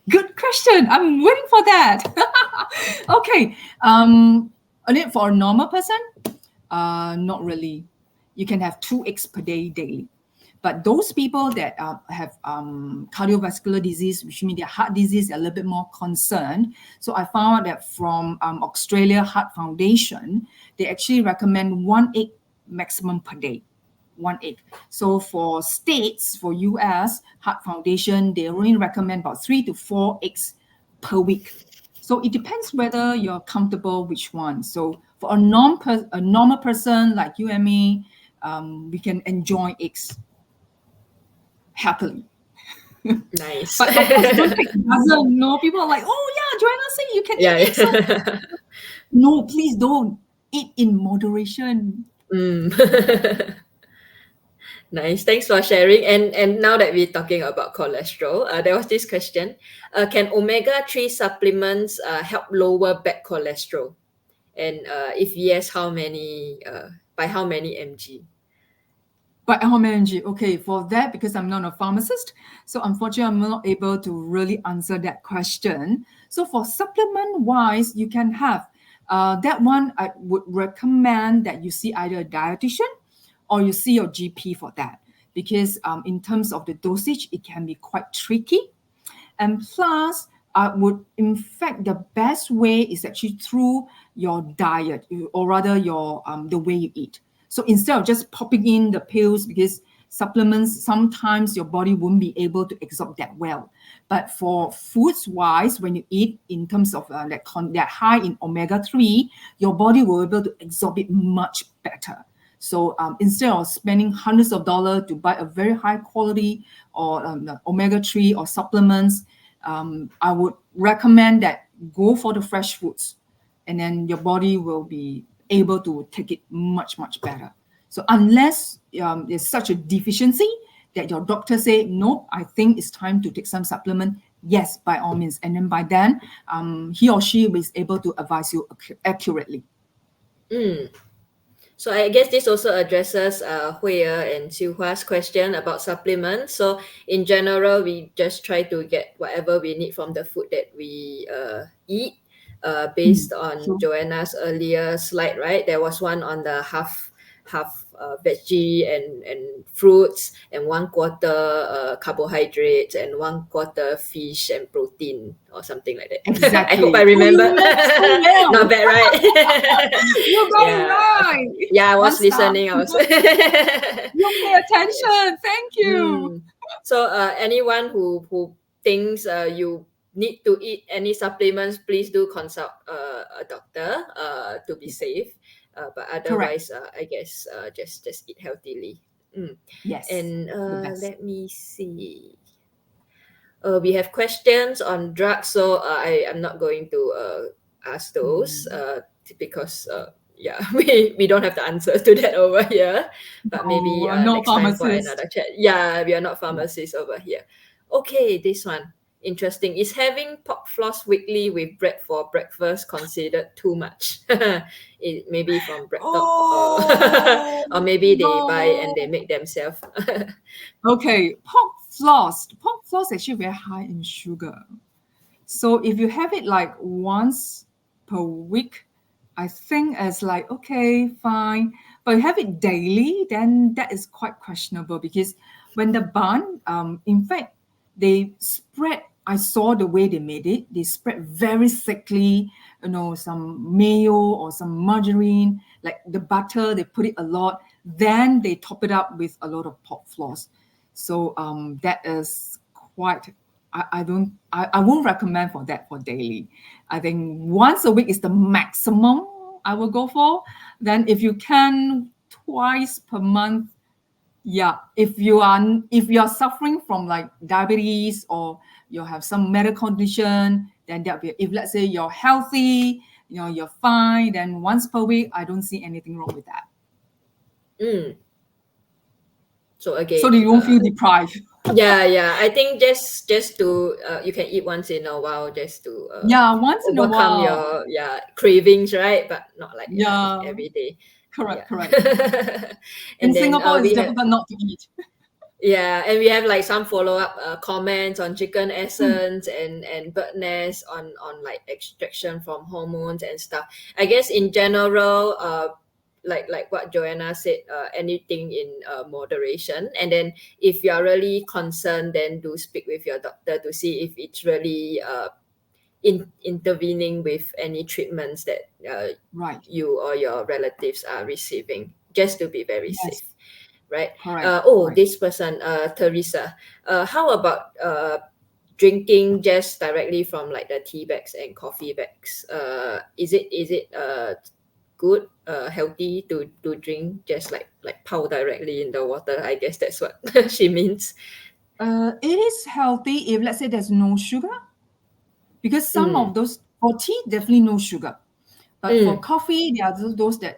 Good question. I'm waiting for that. Okay. For a normal person, not really. You can have 2 eggs per day daily. But those people that have cardiovascular disease, which means their heart disease, are a little bit more concerned. So I found out that from Australia Heart Foundation, they actually recommend 1 egg maximum per day. 1 egg. So for states, for US Heart Foundation, they only recommend about 3 to 4 eggs per week. So it depends whether you're comfortable which one. So for a normal person like you and me, we can enjoy eggs happily. Nice. But of course, don't take a dozen. No, people are like, oh yeah, Joanna say you can eat eggs. No, please don't. Eat in moderation. Nice. Thanks for sharing. And now that we're talking about cholesterol, there was this question: can omega-3 supplements help lower bad cholesterol? And if yes, how many? By how many mg? By how many? Okay, for that, because I'm not a pharmacist, so unfortunately, I'm not able to really answer that question. So for supplement-wise, you can have that one. I would recommend that you see either a dietitian or you see your GP for that, because in terms of the dosage, it can be quite tricky. And plus, in fact, the best way is actually through your diet, or rather your the way you eat. So instead of just popping in the pills, because supplements, sometimes your body won't be able to absorb that well. But for foods wise, when you eat in terms of that high in omega-3, your body will be able to absorb it much better. So instead of spending hundreds of dollars to buy a very high quality or omega-3 or supplements, I would recommend that go for the fresh foods, and then your body will be able to take it much, much better. So unless there's such a deficiency that your doctor say, no, I think it's time to take some supplement, yes, by all means. And then by then, he or she is able to advise you accurately. So I guess this also addresses Hui and Siu Hua's question about supplements. So in general, we just try to get whatever we need from the food that we eat. Based on Joanna's earlier slide, right? There was one on the half veggie and fruits, and 1/4 carbohydrates, and 1/4 fish and protein, or something like that. Exactly. I hope I remember. Well. Not bad, right? You got it right. Yeah, I was listening. You pay attention. Thank you. So anyone who thinks you need to eat any supplements, please do consult a doctor to be safe. But otherwise, I guess just eat healthily. Yes. And let me see. We have questions on drugs, so I'm not going to ask those because we don't have the answer to that over here. But maybe next time for another chat. Yeah, we are not pharmacists over here. Okay, this one. Interesting. Is having pork floss weekly with bread for breakfast considered too much? It maybe from BreadTalk, or Oh or maybe they buy and they no. make themselves. Okay, pork floss. Pork floss actually very high in sugar. So if you have it like once per week, I think it's like okay, fine. But you have it daily, then that is quite questionable because when the bun, in fact, they spread. I saw the way they made it. They spread very thickly, some mayo or some margarine, like the butter. They put it a lot. Then they top it up with a lot of pork floss. So that is quite. I won't recommend for that for daily. I think once a week is the maximum I will go for. Then if you can twice per month, yeah. If you're suffering from like diabetes or you have some medical condition, then that be if let's say you're healthy, you're fine, then once per week, I don't see anything wrong with that. Mm. So So again, that you won't feel deprived. yeah. I think just to you can eat once in a while just to Yeah, once in a overcome while. your cravings, right? But not like Yeah, every day. Yeah. correct. In And then Singapore, it's we have difficult not to eat. and we have like some follow-up comments on chicken Mm, essence and bird nest on like extraction from hormones and stuff. I guess in general, like what Joanna said, anything in moderation. And then if you are really concerned, then do speak with your doctor to see if it's really intervening with any treatments that right. you or your relatives are receiving, just to be very Yes, safe, right? correct. This person, Teresa. How about drinking just directly from like the tea bags and coffee bags? Is it good, healthy to drink just like pow directly in the water? I guess that's what she means. It is healthy if let's say there's no sugar, because some Mm, of those for tea definitely no sugar, but for mm, coffee there are those that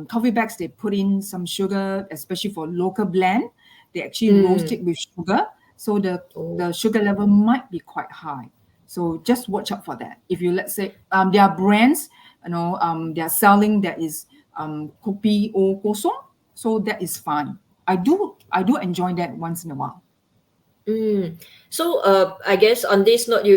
coffee bags they put in some sugar, especially for local blend. They actually roast mm. it with sugar, so the Oh. sugar level might be quite high. So just watch out for that. If you let's say there are brands, they are selling that is kopi o kosong, so that is fine. I do enjoy that once in a while. Mm. So, I guess on this note,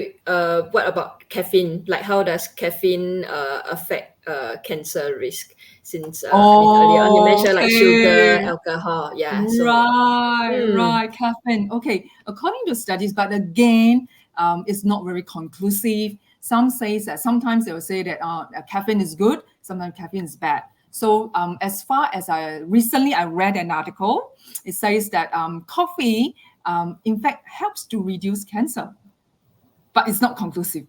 what about caffeine? Like, how does caffeine affect cancer risk? Since I mean, earlier on you mentioned like sugar, Okay. alcohol. Yeah. So, Right, mm, right. Caffeine. Okay. According to studies, but again, it's not very conclusive. Some say that sometimes they will say that caffeine is good, sometimes caffeine is bad. So as far as I read an article, it says that coffee, in fact, helps to reduce cancer, but it's not conclusive.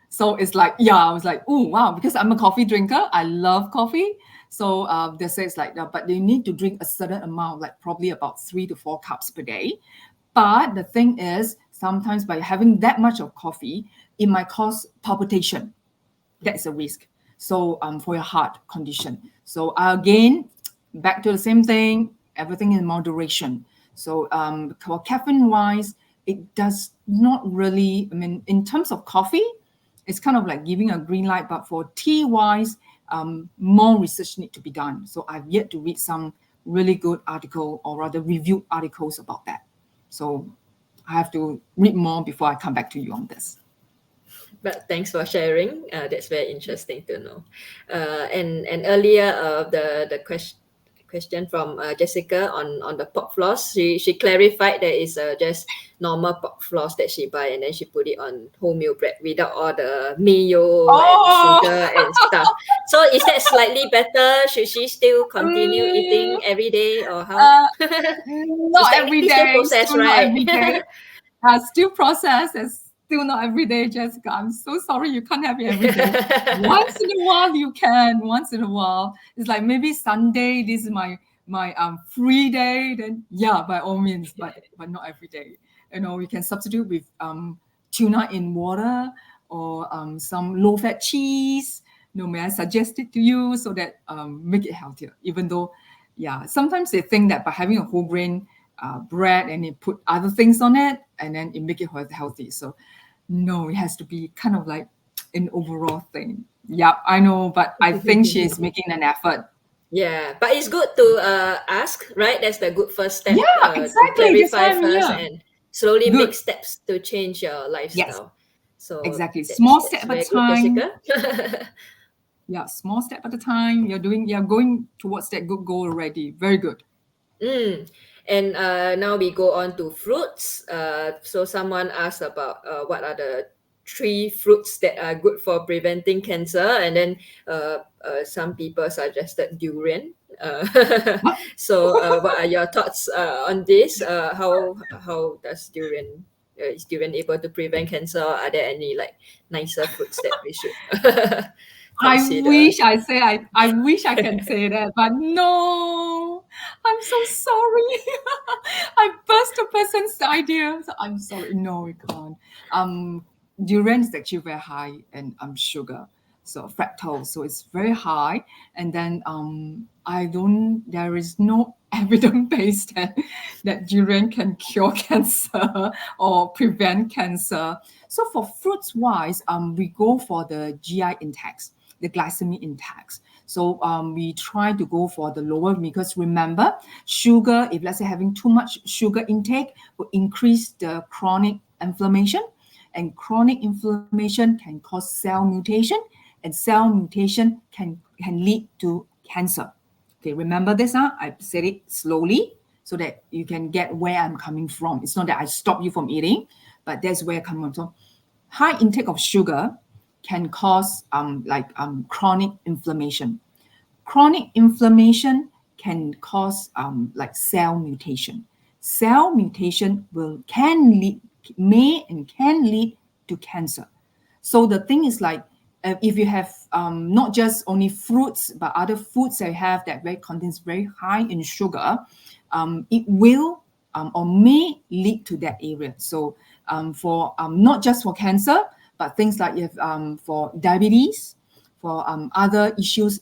So it's like, yeah, I was like, oh wow, because I'm a coffee drinker. I love coffee. So they say it's like that, but they need to drink a certain amount, like probably about 3 to 4 cups per day. But the thing is, sometimes by having that much of coffee, it might cause palpitation. That's a risk. So for your heart condition. So again, back to the same thing, everything in moderation. So for caffeine wise, it does not really, I mean, in terms of coffee, it's kind of like giving a green light, but for tea wise, more research need to be done. So I've yet to read some really good article or rather review articles about that. So I have to read more before I come back to you on this. but thanks for sharing. That's very interesting to know. And earlier, the question from Jessica on the pork floss. She clarified that it's just normal pork floss that she buy and then she put it on wholemeal bread without all the mayo and Oh, sugar and stuff. So is that slightly better? Should she still continue mm, eating every day or how? uh, It's not every technically still day, processed, still not right? every day. Still processed, it's still not every day, Jessica. I'm so sorry you can't have it every day. Once in a while you can. Once in a while, it's like maybe Sunday. This is my free day. Then yeah, by all means, but not every day. We can substitute with tuna in water or some low-fat cheese. May I suggest it to you so that make it healthier? Even though, yeah, sometimes they think that by having a whole grain bread and you put other things on it, and then you make it healthy. So no, it has to be kind of like an overall thing. Yeah, I know, but I think she's making an effort. Yeah, but it's good to ask, right? That's the good first step, Yeah, to exactly. That's why clarify I'm first here. and slowly make Good. steps to change your Yes, lifestyle. So exactly. that's Small step at a very good, time. Jessica. Yeah, small step at a time. You're going towards that good goal already. Very good. Mm. And now we go on to fruits. So someone asked about what are the three fruits that are good for preventing cancer, and then some people suggested durian. What? So what are your thoughts on this? How does durian is durian able to prevent cancer? Or are there any like nicer fruits that we should consider? I wish I can say that, but no, I'm so sorry. I burst a person's idea. So I'm sorry. No, we can't. Durian is actually very high in sugar, so fructose, so it's very high. And then there is no evidence based that durian can cure cancer or prevent cancer. So for fruits wise, we go for the GI index, the glycemic index. So we try to go for the lower, because remember, sugar, if let's say having too much sugar intake, will increase the chronic inflammation, and chronic inflammation can cause cell mutation, and cell mutation can lead to cancer. Okay, remember this, huh? I said it slowly so that you can get where I'm coming from. It's not that I stop you from eating, but that's where I come from. So high intake of sugar can cause chronic inflammation. Chronic inflammation can cause like cell mutation. Cell mutation may and can lead to cancer. So the thing is like, if you have not just only fruits but other foods that you have that contains very high in sugar, it will or may lead to that area. So for not just for cancer, but things like if for diabetes, for other issues,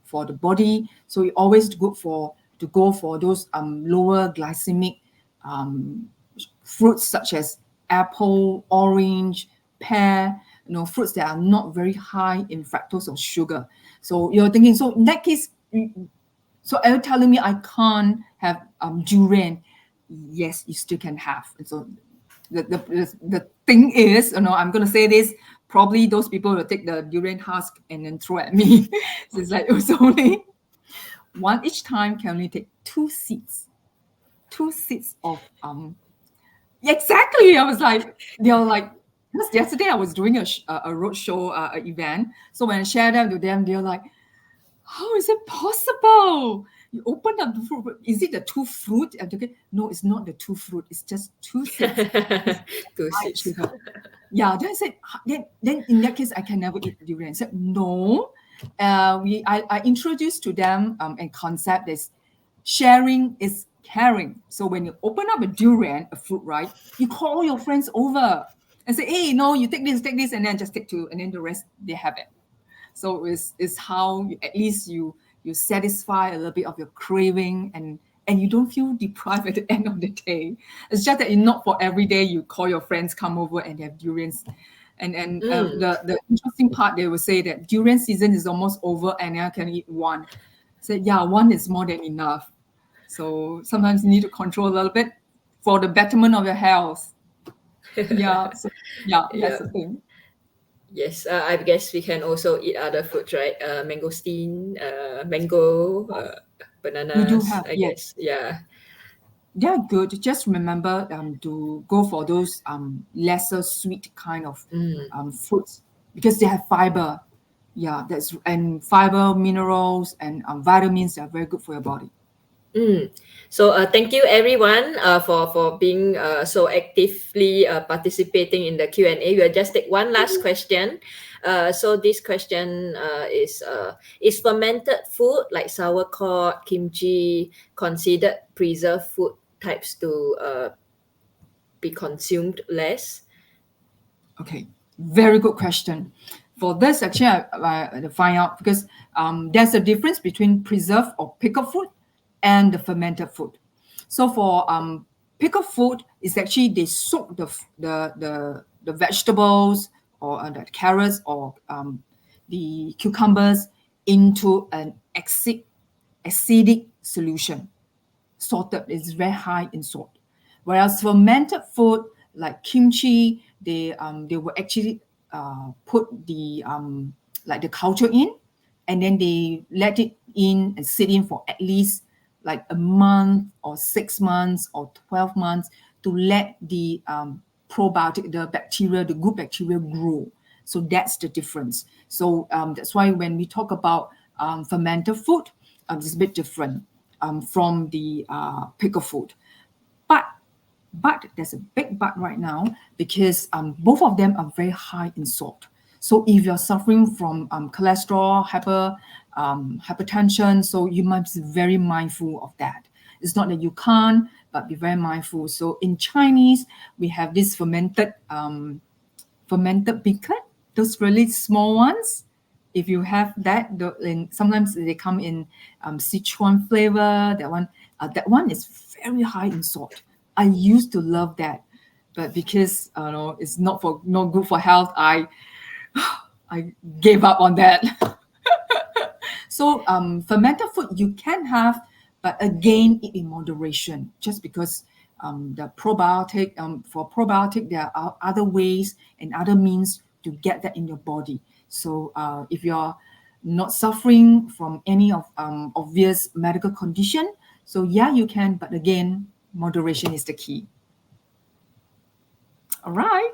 for the body. So you always good to go for those lower glycemic fruits such as apple, orange, pear, fruits that are not very high in fructose or sugar. So you're thinking, so in that case, so are you telling me I can't have durian? Yes, you still can have. And so the thing is, I'm going to say this, probably those people will take the durian husk and then throw at me. So it's like, it was only one each time, can only take 2 seeds of exactly. I was like, they're like, because yesterday I was doing a roadshow event. So when I shared that with them, they're like, how is it possible? You open up the fruit. Is it the 2 fruit? I'm thinking, no, it's not the 2 fruit. It's just 2 seeds. Two seeds. Sugar. Yeah, then I said, then in that case, I can never eat durian. I said, no. I introduced to them a concept is sharing is caring. So when you open up a durian, a fruit, right, you call your friends over and say, hey, no, you take this, and then just take 2, and then the rest, they have it. So it's how at least you satisfy a little bit of your craving, and you don't feel deprived at the end of the day. It's just that not for every day you call your friends come over and have durians. And the interesting part, they will say that durian season is almost over and I can eat one. So yeah, one is more than enough. So sometimes you need to control a little bit for the betterment of your health. Yeah. So yeah, that's the thing. Yes, I guess we can also eat other fruits, right? Mangosteen, mango, bananas. We do have, I yes. guess, yeah. They're good. Just remember to go for those lesser sweet kind of fruits, because they have fiber. Yeah, and fiber, minerals, and vitamins are very good for your body. So thank you everyone for being so actively participating in the Q&A. We'll just take one last question. So this question is fermented food like sauerkraut, kimchi considered preserved food types to be consumed less? Okay, very good question. For this, actually, I find out because there's a difference between preserved or pickled food and the fermented food. So for pickle food, is actually they soak the vegetables or the carrots or the cucumbers into an acidic solution. Salted is very high in salt. Whereas fermented food like kimchi, they will actually put the like the culture in, and then they let it in and sit in for at least like a month or 6 months or 12 months to let the probiotic, the bacteria, the good bacteria grow. So that's the difference. So that's why when we talk about fermented food, it's a bit different from the pickle food. But there's a big but right now, because both of them are very high in salt. So if you're suffering from cholesterol, hypertension, so you must be very mindful of that. It's not that you can't, but be very mindful. So in Chinese, we have this fermented piglet, those really small ones. If you have that, sometimes they come in Sichuan flavor. That one is very high in salt. I used to love that, but because it's not good for health, I gave up on that. So fermented food you can have, but again, eat in moderation. Just because the probiotic, for probiotic, there are other ways and other means to get that in your body. So if you're not suffering from any of obvious medical condition, so yeah, you can, but again, moderation is the key. All right.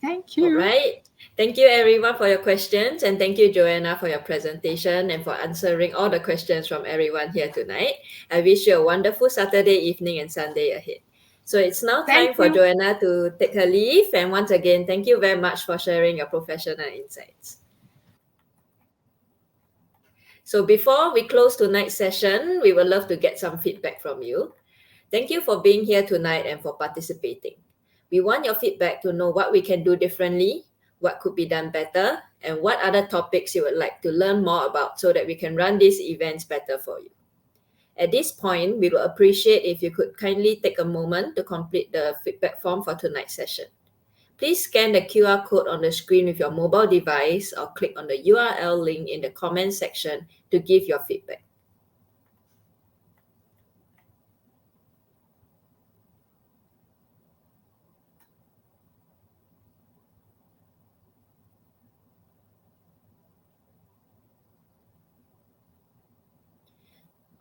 Thank you. All right. Thank you, everyone, for your questions. And thank you, Joanna, for your presentation and for answering all the questions from everyone here tonight. I wish you a wonderful Saturday evening and Sunday ahead. So it's now time for Joanna to take her leave. And once again, thank you very much for sharing your professional insights. So before we close tonight's session, we would love to get some feedback from you. Thank you for being here tonight and for participating. We want your feedback to know what we can do differently, what could be done better, and what other topics you would like to learn more about so that we can run these events better for you. At this point, we will appreciate if you could kindly take a moment to complete the feedback form for tonight's session. Please scan the QR code on the screen with your mobile device or click on the URL link in the comment section to give your feedback.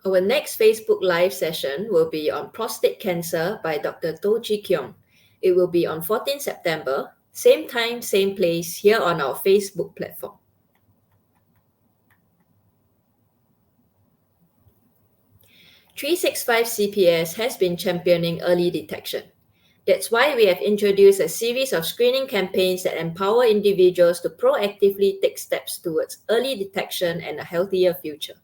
Our next Facebook Live session will be on prostate cancer by Dr. Toh Chi Kiong. It will be on 14 September, same time, same place, here on our Facebook platform. (365 CPS has been championing early detection. That's why we have introduced a series of screening campaigns that empower individuals to proactively take steps towards early detection and a healthier future.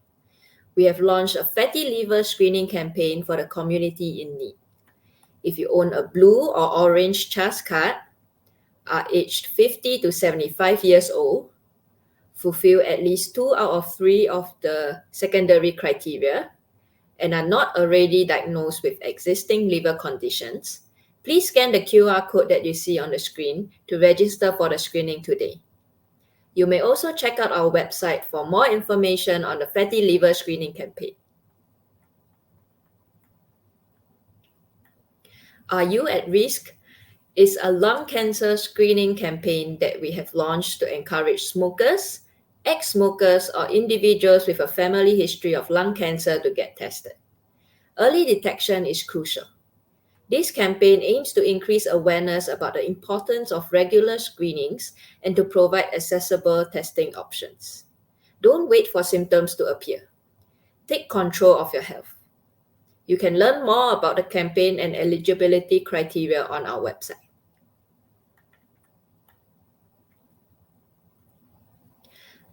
We have launched a fatty liver screening campaign for the community in need. If you own a blue or orange CHAS card, are aged 50 to 75 years old, fulfill at least 2 out of 3 of the secondary criteria, and are not already diagnosed with existing liver conditions, please scan the QR code that you see on the screen to register for the screening today. You may also check out our website for more information on the fatty liver screening campaign. Are You at Risk is a lung cancer screening campaign that we have launched to encourage smokers, ex-smokers, or individuals with a family history of lung cancer to get tested. Early detection is crucial. This campaign aims to increase awareness about the importance of regular screenings and to provide accessible testing options. Don't wait for symptoms to appear. Take control of your health. You can learn more about the campaign and eligibility criteria on our website.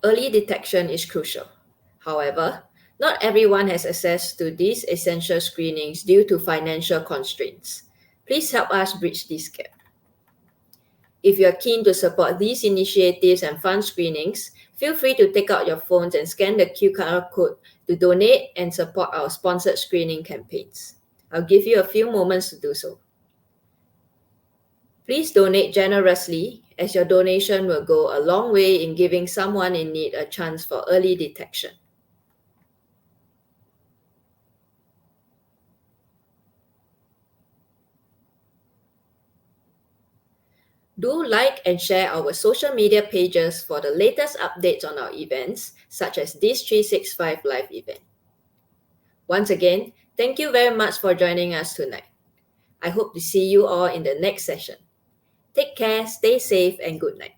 Early detection is crucial. However, not everyone has access to these essential screenings due to financial constraints. Please help us bridge this gap. If you are keen to support these initiatives and fund screenings, feel free to take out your phones and scan the QR code to donate and support our sponsored screening campaigns. I'll give you a few moments to do so. Please donate generously, as your donation will go a long way in giving someone in need a chance for early detection. Do like and share our social media pages for the latest updates on our events, such as this 365 Live event. Once again, thank you very much for joining us tonight. I hope to see you all in the next session. Take care, stay safe, and good night.